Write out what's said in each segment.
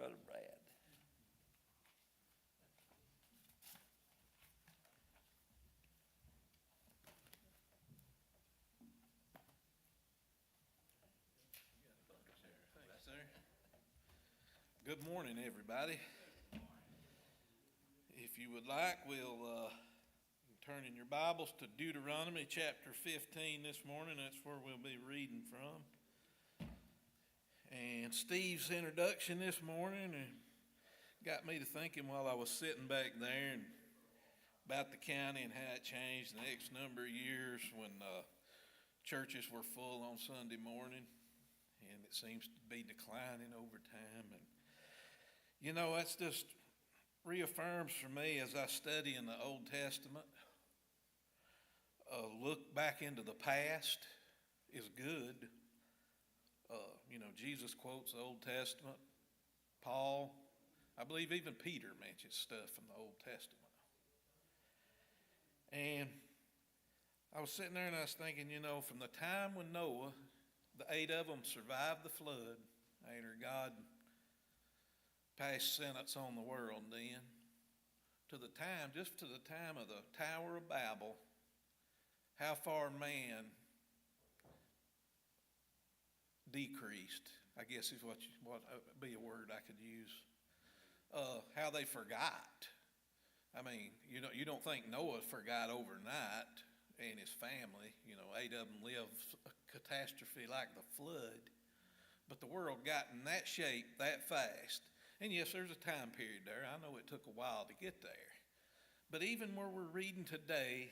Brother Brad. Thanks, sir. Good morning, everybody. If you would like, we'll turn in your Bibles to Deuteronomy chapter 15 this morning. That's where we'll be reading from. And Steve's introduction this morning got me to thinking while I was sitting back there and about the county and how it changed the next number of years when churches were full on Sunday morning, and it seems to be declining over time. And you know, that's just reaffirms for me as I study in the Old Testament. Look back into the past is good. You know, Jesus quotes the Old Testament. Paul, I believe even Peter mentions stuff from the Old Testament. And I was sitting there and I was thinking, you know, from the time when Noah, the 8 of them survived the flood, after God passed sentence on the world then, to the time, just to the time of the Tower of Babel, how far man decreased, I guess is what be a word I could use. How they forgot. I mean, you don't think Noah forgot overnight and his family. You know, 8 of them lived a catastrophe like the flood. But the world got in that shape that fast. And yes, there's a time period there. I know it took a while to get there. But even where we're reading today,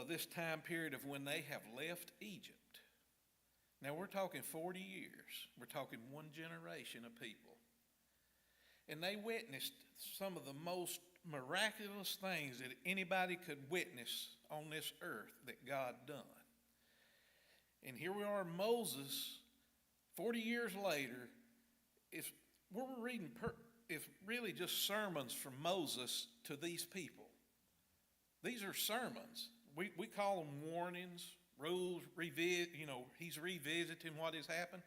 this time period of when they have left Egypt. Now we're talking 40 years. We're talking one generation of people. And they witnessed some of the most miraculous things that anybody could witness on this earth that God done. And here we are, Moses, 40 years later, what we're reading is really just sermons from Moses to these people. These are sermons. We call them warnings, rules, he's revisiting what has happened.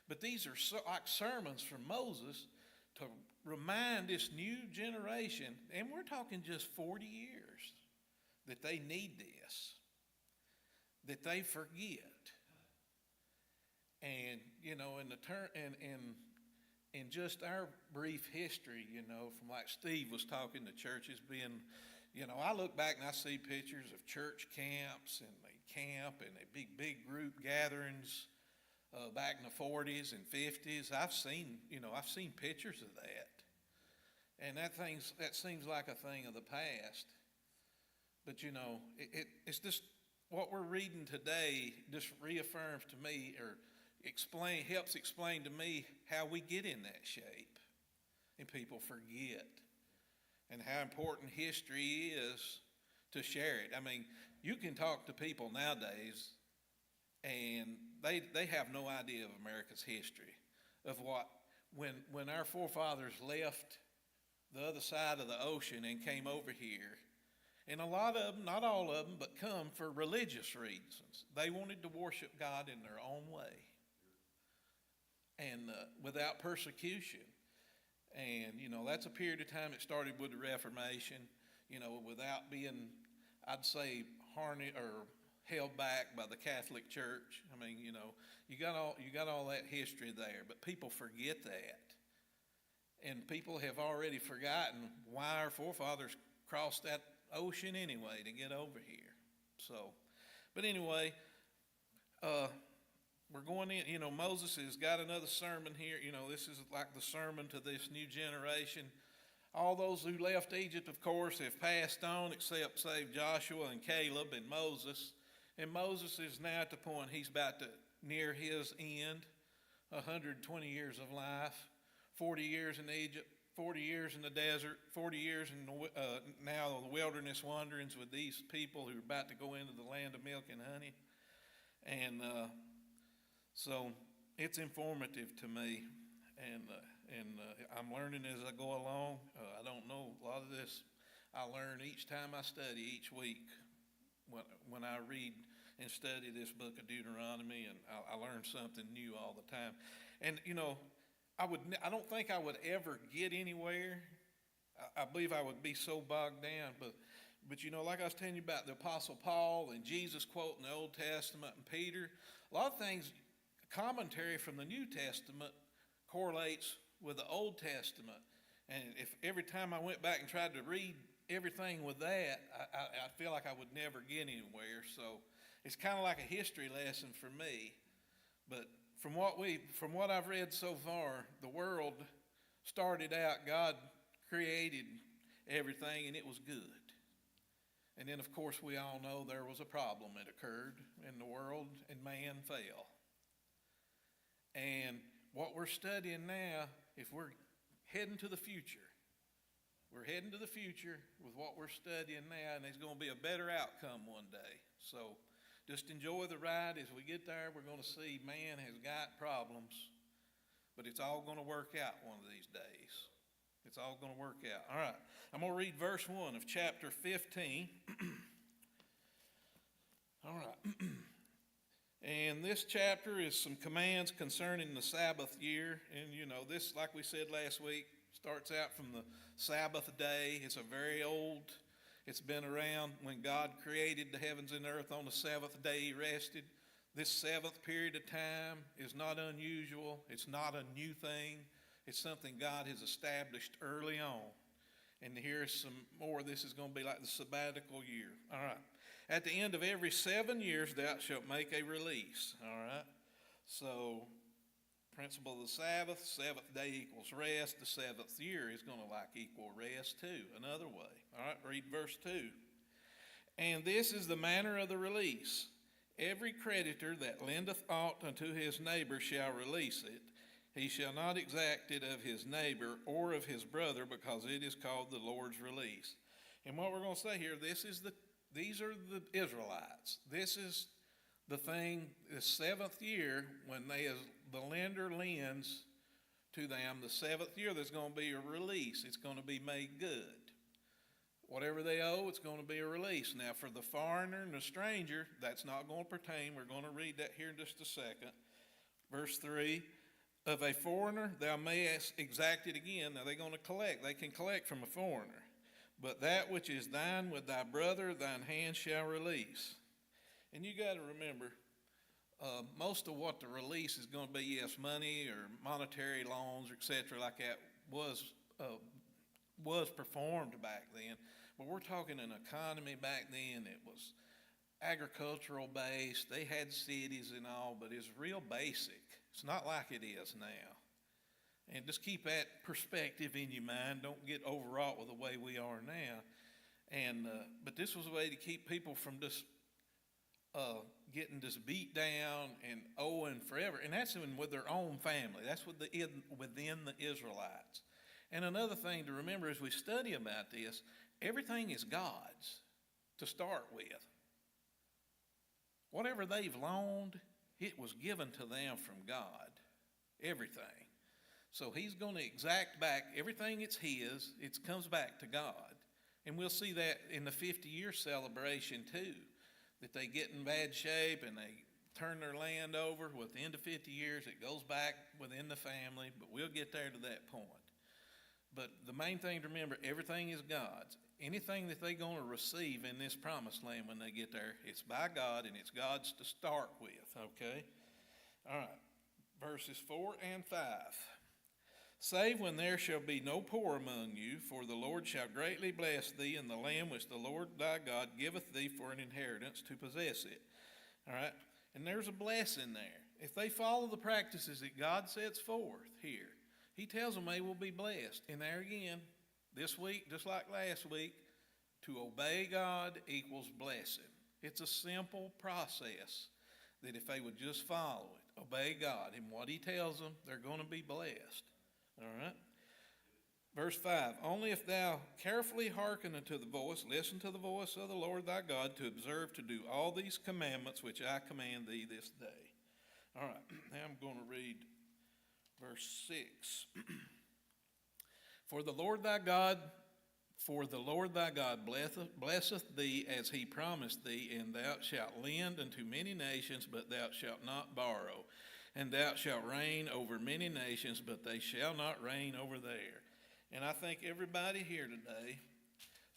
But these are like sermons from Moses to remind this new generation, and we're talking just 40 years, that they need this, that they forget. And, you know, in just our brief history, you know, from like Steve was talking, the churches being, you know, I look back and I see pictures of church camps, and they camp and they big group gatherings back in the 40s and 50s. I've seen pictures of that. And that seems like a thing of the past. But, you know, it's just what we're reading today just reaffirms to me or helps explain to me how we get in that shape and people forget, and how important history is to share it. I mean, you can talk to people nowadays and they have no idea of America's history, of when our forefathers left the other side of the ocean and came over here. And a lot of them, not all of them, but come for religious reasons. They wanted to worship God in their own way and without persecution. And, you know, that's a period of time. It started with the Reformation, you know, without being, I'd say, harnessed or held back by the Catholic Church. I mean, you know, you got all that history there, but people forget that. And people have already forgotten why our forefathers crossed that ocean anyway to get over here. So, but anyway, we're going in, you know, Moses has got another sermon here. You know, this is like the sermon to this new generation. All those who left Egypt, of course, have passed on, except save Joshua and Caleb and Moses. And Moses is now at the point he's about to near his end, 120 years of life, 40 years in Egypt, 40 years in the desert, 40 years in now the wilderness wanderings with these people who are about to go into the land of milk and honey. And so it's informative to me, and I'm learning as I go along. I don't know a lot of this. I learn each time I study, each week when I read and study this book of Deuteronomy, and I learn something new all the time. And, you know, I don't think I would ever get anywhere. I believe I would be so bogged down, but you know, like I was telling you about the Apostle Paul and Jesus quoting the Old Testament and Peter, a lot of things, commentary from the New Testament correlates with the Old Testament. And if every time I went back and tried to read everything with that, I feel like I would never get anywhere. So it's kind of like a history lesson for me. But from what I've read so far, the world started out, God created everything and it was good. And then of course we all know there was a problem that occurred in the world and man fell. And what we're studying now, if we're heading to the future, we're heading to the future with what we're studying now, and there's going to be a better outcome one day. So just enjoy the ride. As we get there, we're going to see man has got problems, but it's all going to work out one of these days. It's all going to work out. All right, I'm going to read verse 1 of chapter 15. All right. And this chapter is some commands concerning the Sabbath year. And you know, this, like we said last week, starts out from the Sabbath day. It's it's been around when God created the heavens and earth. On the seventh day he rested. This seventh period of time is not unusual. It's not a new thing. It's something God has established early on. And here's some more. This is going to be like the sabbatical year. All right. At the end of every 7 years, thou shalt make a release. All right. So, principle of the Sabbath, seventh day equals rest. The seventh year is going to like equal rest too, another way. All right, read verse 2. And this is the manner of the release. Every creditor that lendeth aught unto his neighbor shall release it. He shall not exact it of his neighbor or of his brother, because it is called the Lord's release. And what we're going to say here, these are the Israelites. This is the thing, the seventh year, when the lender lends to them, the seventh year there's going to be a release. It's going to be made good. Whatever they owe, it's going to be a release. Now, for the foreigner and the stranger, that's not going to pertain. We're going to read that here in just a second. Verse 3, of a foreigner thou mayest exact it again. Now, they're going to collect. They can collect from a foreigner. But that which is thine with thy brother, thine hand shall release. And you got to remember, most of what the release is going to be, yes, money or monetary loans, etc., like that, was performed back then. But we're talking an economy back then that was agricultural based. They had cities and all, but it's real basic. It's not like it is now. And just keep that perspective in your mind. Don't get overwrought with the way we are now. And but this was a way to keep people from just getting just beat down and owing forever. And that's even with their own family. That's within the Israelites. And another thing to remember as we study about this, everything is God's to start with. Whatever they've loaned, it was given to them from God. Everything. So he's going to exact back everything it's his. It comes back to God. And we'll see that in the 50-year celebration too, that they get in bad shape and they turn their land over. With the end of 50 years, it goes back within the family, but we'll get there to that point. But the main thing to remember, everything is God's. Anything that they're going to receive in this promised land when they get there, it's by God and it's God's to start with, okay? All right, verses 4 and 5. Save when there shall be no poor among you, for the Lord shall greatly bless thee in the land which the Lord thy God giveth thee for an inheritance to possess it. All right, and there's a blessing there. If they follow the practices that God sets forth here, he tells them they will be blessed. And there again, this week, just like last week, to obey God equals blessing. It's a simple process that if they would just follow it, obey God, and what he tells them, they're going to be blessed. All right? Verse 5, only if thou carefully hearken unto the voice, listen to the voice of the Lord thy God, to observe to do all these commandments which I command thee this day. All right, now I'm going to read verse 6. For the Lord thy God blesseth thee as he promised thee, and thou shalt lend unto many nations, but thou shalt not borrow. and thou shalt reign over many nations, but they shall not reign over there. And I think everybody here today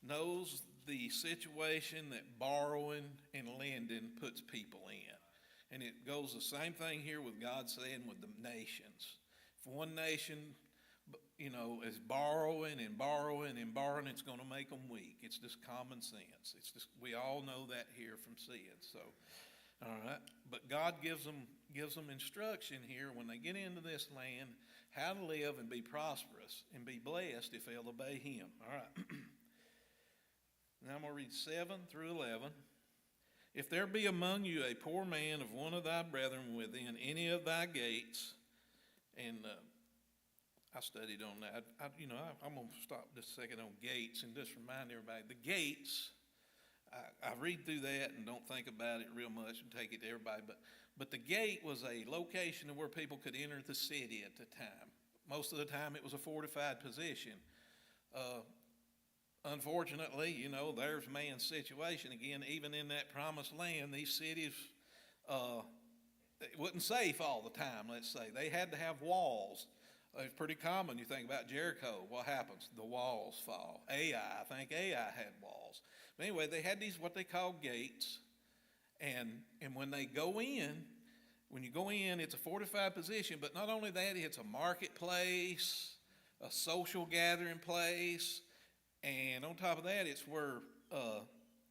knows the situation that borrowing and lending puts people in. And it goes the same thing here with God saying with the nations. If one nation, is borrowing and borrowing and borrowing, it's going to make them weak. It's just common sense. It's just, we all know that here from seeing. So, all right. But God gives them instruction here when they get into this land, how to live and be prosperous and be blessed if they'll obey Him. All right. Now I'm going to read 7 through 11. If there be among you a poor man of one of thy brethren within any of thy gates, and I studied on that. I'm going to stop just a second on gates and just remind everybody, the gates, I read through that and don't think about it real much and take it to everybody, but the gate was a location where people could enter the city at the time. Most of the time it was a fortified position. Unfortunately, there's man's situation again. Even in that promised land, these cities, it wasn't safe all the time, let's say. They had to have walls. It's pretty common. You think about Jericho, what happens? The walls fall. I think Ai had walls. But anyway, they had these, what they call gates. And when they go in, when you go in, it's a fortified position. But not only that, it's a marketplace, a social gathering place. And on top of that, it's where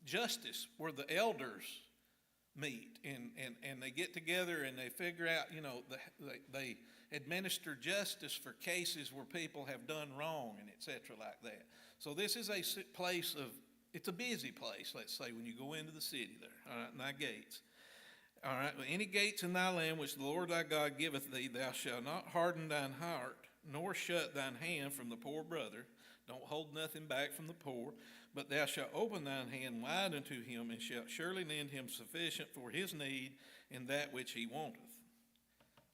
justice, where the elders meet. And they get together and they figure out, they administer justice for cases where people have done wrong and et cetera like that. So this is a place it's a busy place, let's say, when you go into the city there, all right, in thy gates. All right, well, any gates in thy land which the Lord thy God giveth thee, thou shalt not harden thine heart, nor shut thine hand from the poor brother. Don't hold nothing back from the poor, but thou shalt open thine hand wide unto him, and shalt surely lend him sufficient for his need in that which he wanteth.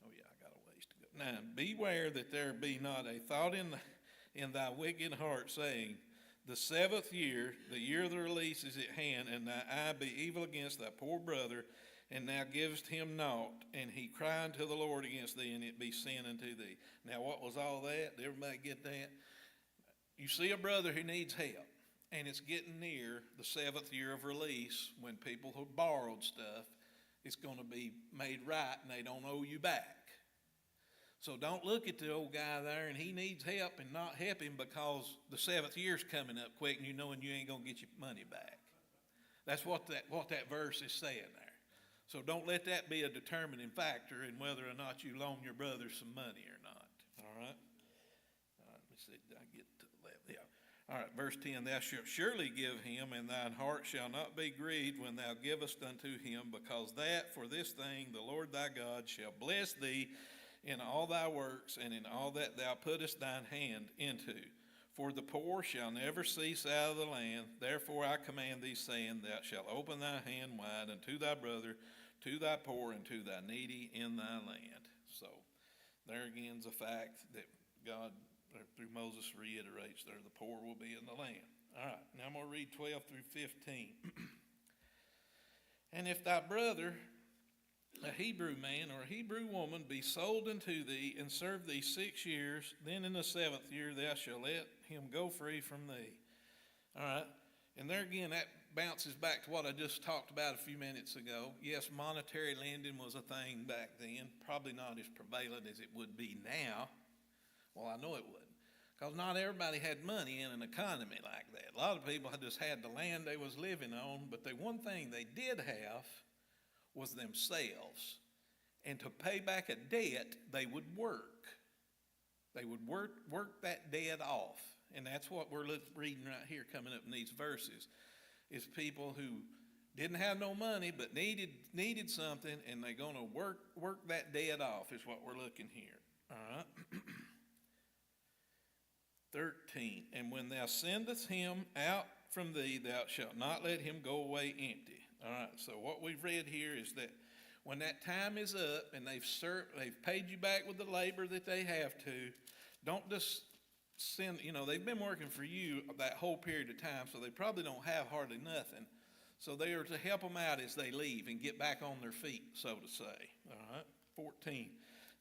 Oh yeah, I got a ways to go. 9, beware that there be not a thought in thy wicked heart, saying, the 7th year, the year of the release is at hand, and thy eye be evil against thy poor brother, and thou givest him naught, and he cry unto the Lord against thee, and it be sin unto thee. Now what was all that? Did everybody get that? You see a brother who needs help, and it's getting near the 7th year of release when people who borrowed stuff, it's going to be made right and they don't owe you back. So don't look at the old guy there and he needs help and not help him because the 7th year's coming up quick and you knowing you ain't going to get your money back. That's what that verse is saying there. So don't let that be a determining factor in whether or not you loan your brother some money or not. All right? Let me see. Did I get to the left? Yeah. All right, verse 10, thou shalt surely give him, and thine heart shall not be grieved when thou givest unto him, because that for this thing the Lord thy God shall bless thee in all thy works, and in all that thou puttest thine hand into. For the poor shall never cease out of the land. Therefore I command thee, saying, thou shalt open thy hand wide unto thy brother, to thy poor, and to thy needy in thy land. So there again is a fact that God, through Moses, reiterates there, the poor will be in the land. All right, now I'm going to read 12 through 15. And if thy brother, a Hebrew man or a Hebrew woman, be sold unto thee and serve thee 6 years, then in the 7th year thou shalt let him go free from thee. All right, and there again, that bounces back to what I just talked about a few minutes ago. Yes, monetary lending was a thing back then, probably not as prevalent as it would be now. Well, I know it wouldn't, because not everybody had money in an economy like that. A lot of people just had the land they was living on, but the one thing they did have was themselves. And to pay back a debt, they would work. They would work that debt off. And that's what we're reading right here coming up in these verses, is people who didn't have no money but needed something, and they're going to work that debt off is what we're looking here. All right. 13, and when thou sendest him out from thee, thou shalt not let him go away empty. All right, so what we've read here is that when that time is up and they've paid you back with the labor that they have to, don't just send, they've been working for you that whole period of time, so they probably don't have hardly nothing. So they are to help them out as they leave and get back on their feet, so to say. All right. 14.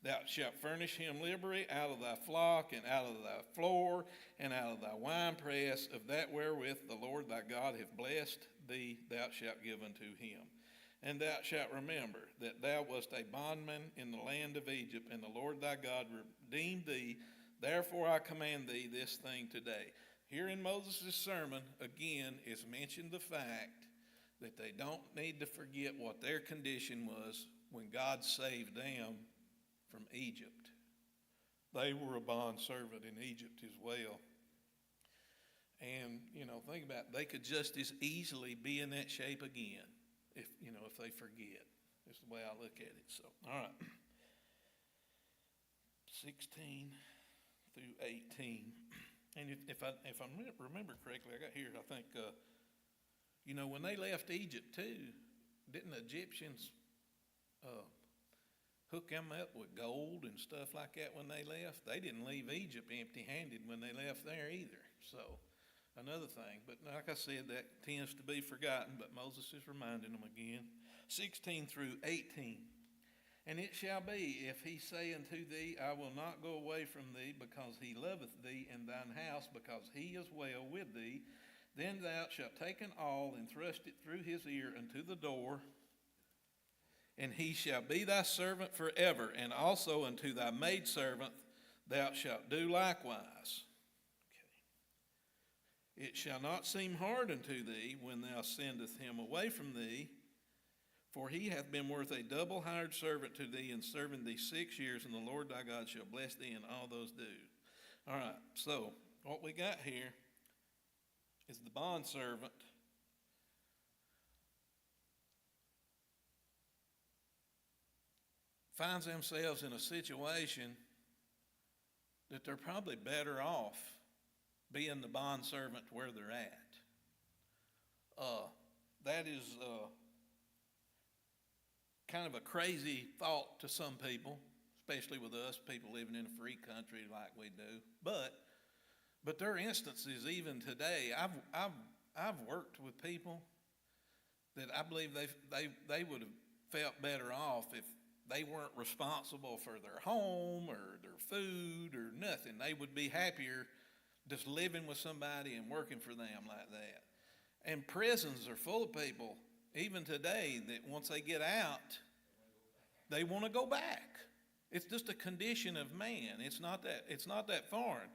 Thou shalt furnish him liberally out of thy flock, and out of thy floor, and out of thy winepress, of that wherewith the Lord thy God hath blessed thee, thou shalt give unto him. And thou shalt remember that thou wast a bondman in the land of Egypt, and the Lord thy God redeemed thee. Therefore I command thee this thing today. Here in Moses' sermon, again, is mentioned the fact that they don't need to forget what their condition was when God saved them from Egypt. They were a bond servant in Egypt as well. And, think about it, they could just as easily be in that shape again if they forget. That's the way I look at it. So, all right. 16 through 18. And if I remember correctly, I got here, I think, when they left Egypt too, didn't the Egyptians hook them up with gold and stuff like that when they left? They didn't leave Egypt empty-handed when they left there either. So, another thing. But like I said, that tends to be forgotten, but Moses is reminding them again. 16 through 18. And it shall be, if he say unto thee, I will not go away from thee, because he loveth thee and thine house, because he is well with thee, then thou shalt take an awl and thrust it through his ear unto the door, and he shall be thy servant forever, and also unto thy maidservant thou shalt do likewise. Okay. It shall not seem hard unto thee when thou sendest him away from thee, for he hath been worth a double hired servant to thee in serving thee 6 years, and the Lord thy God shall bless thee in all those dues. All right, so what we got here is the bondservant finds themselves in a situation that they're probably better off being the bondservant where they're at. That is kind of a crazy thought to some people, especially with us, people living in a free country like we do. But there are instances even today. I've worked with people that I believe they would have felt better off if they weren't responsible for their home or their food or nothing. They would be happier just living with somebody and working for them like that. And prisons are full of people even today that once they get out, they want to go back. It's just a condition of man. It's not that foreign.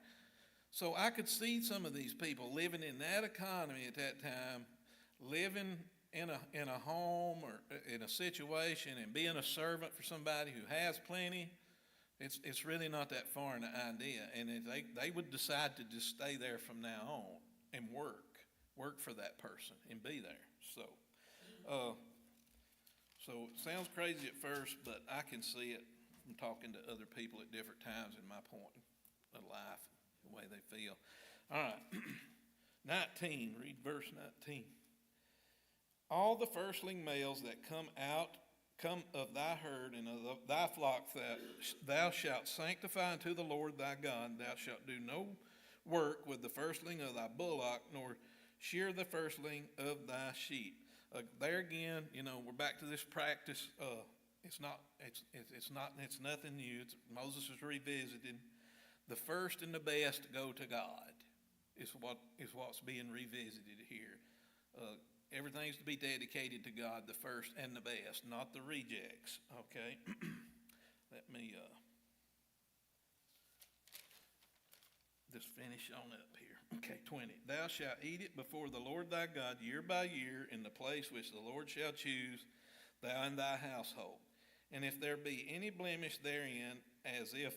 So I could see some of these people living in that economy at that time, living in a home or in a situation and being a servant for somebody who has plenty. It's really not that foreign an idea. And if they would decide to just stay there from now on and work for that person and be there. So it sounds crazy at first, but I can see it from talking to other people at different times in my point of life, the way they feel. All right, 19, read verse 19. All the firstling males that come of thy herd and of thy flock that thou shalt sanctify unto the Lord thy God. Thou shalt do no work with the firstling of thy bullock, nor shear the firstling of thy sheep. There again, we're back to this practice. It's nothing new. Moses is revisiting. The first and the best go to God. Is what's being revisited here. Everything's to be dedicated to God, the first and the best, not the rejects. Okay, let me just finish on up here. Okay, 20. Thou shalt eat it before the Lord thy God year by year in the place which the Lord shall choose, thou and thy household. And if there be any blemish therein, as if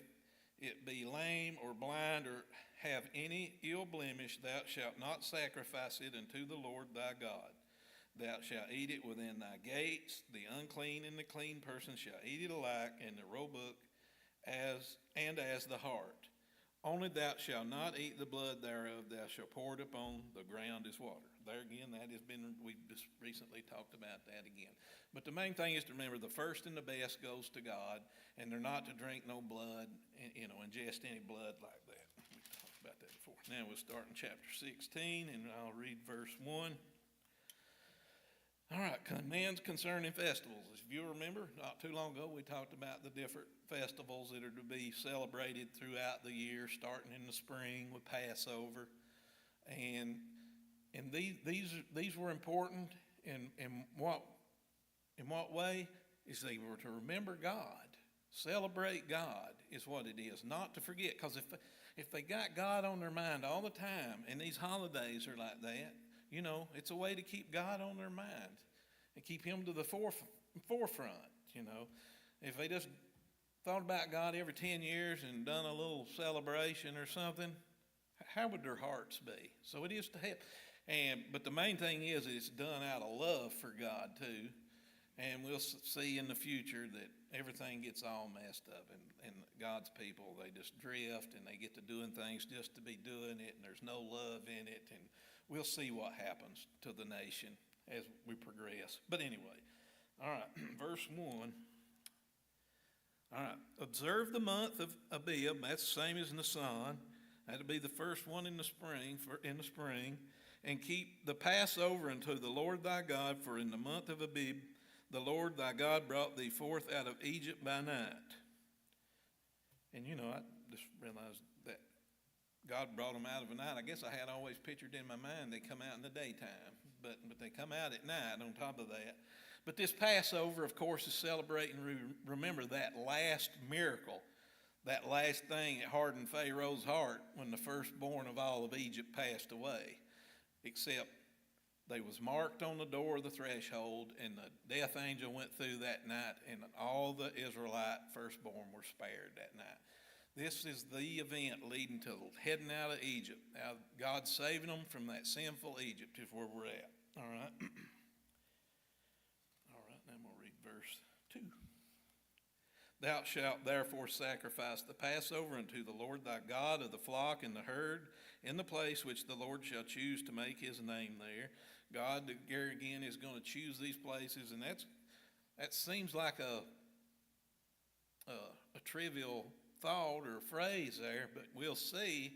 it be lame or blind or have any ill blemish, thou shalt not sacrifice it unto the Lord thy God. Thou shalt eat it within thy gates. The unclean and the clean person shall eat it alike, and the roebuck as the hart. Only thou shalt not eat the blood thereof, thou shalt pour it upon the ground as water. There again, we've just recently talked about that again. But the main thing is to remember the first and the best goes to God, and they're not to drink no blood, ingest any blood like that. We talked about that before. Now we'll start in chapter 16, and I'll read verse 1. All right, commands concerning festivals. If you remember, not too long ago, we talked about the different festivals that are to be celebrated throughout the year, starting in the spring with Passover. And these were important in what way? Is they were to remember God, celebrate God is what it is, not to forget. Because if they got God on their mind all the time, and these holidays are like that, you know, it's a way to keep God on their mind and keep Him to the forefront, you know. If they just thought about God every 10 years and done a little celebration or something, how would their hearts be? So it is to help. But the main thing is it's done out of love for God too. And we'll see in the future that everything gets all messed up, and God's people, they just drift and they get to doing things just to be doing it, and there's no love in it, and we'll see what happens to the nation as we progress. But anyway, all right, verse 1. All right, observe the month of Abib, that's the same as Nisan. That'll be the first one in the spring, and keep the Passover unto the Lord thy God, for in the month of Abib the Lord thy God brought thee forth out of Egypt by night. And you know, I just realized that God brought them out of the night. I guess I had always pictured in my mind they come out in the daytime, but they come out at night on top of that. But this Passover, of course, is celebrating, remember that last miracle, that last thing that hardened Pharaoh's heart when the firstborn of all of Egypt passed away, except they was marked on the door of the threshold, and the death angel went through that night, and all the Israelite firstborn were spared that night. This is the event leading to heading out of Egypt. Now, God saving them from that sinful Egypt is where we're at. All right. All right, now I'm going to read verse 2. Thou shalt therefore sacrifice the Passover unto the Lord thy God of the flock and the herd in the place which the Lord shall choose to make his name there. God, there again, is going to choose these places, and that seems like a trivial thought or phrase there, but we'll see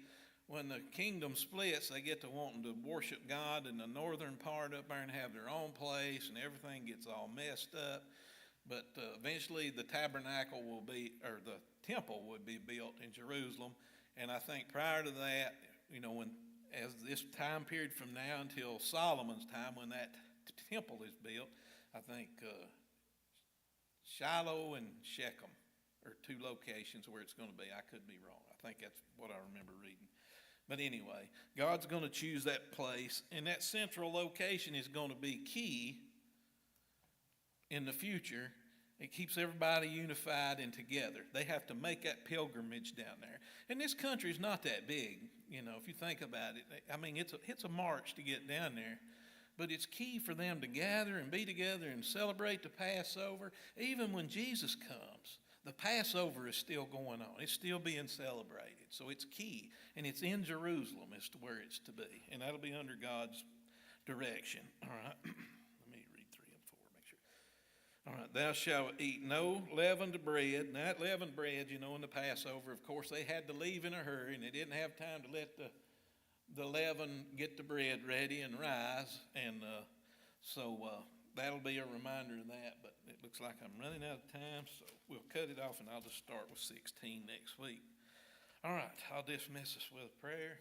when the kingdom splits, they get to wanting to worship God in the northern part up there and have their own place, and everything gets all messed up. But eventually the tabernacle will be, or the temple would be built in Jerusalem. And I think prior to that, you know, as this time period from now until Solomon's time, when that temple is built, I think Shiloh and Shechem are two locations where it's going to be. I could be wrong. I think that's what I remember reading. But anyway, God's going to choose that place, and that central location is going to be key in the future. It keeps everybody unified and together. They have to make that pilgrimage down there. And this country's not that big, you know, if you think about it. I mean, it's a march to get down there. But it's key for them to gather and be together and celebrate the Passover. Even when Jesus comes, the Passover is still going on. It's still being celebrated. So it's key. And it's in Jerusalem as to where it's to be. And that'll be under God's direction. All right. All right, thou shalt eat no leavened bread. And that leavened bread, you know, in the Passover, of course, they had to leave in a hurry, and they didn't have time to let the leaven get the bread ready and rise. And so that'll be a reminder of that. But it looks like I'm running out of time, so we'll cut it off, and I'll just start with 16 next week. All right, I'll dismiss us with a prayer.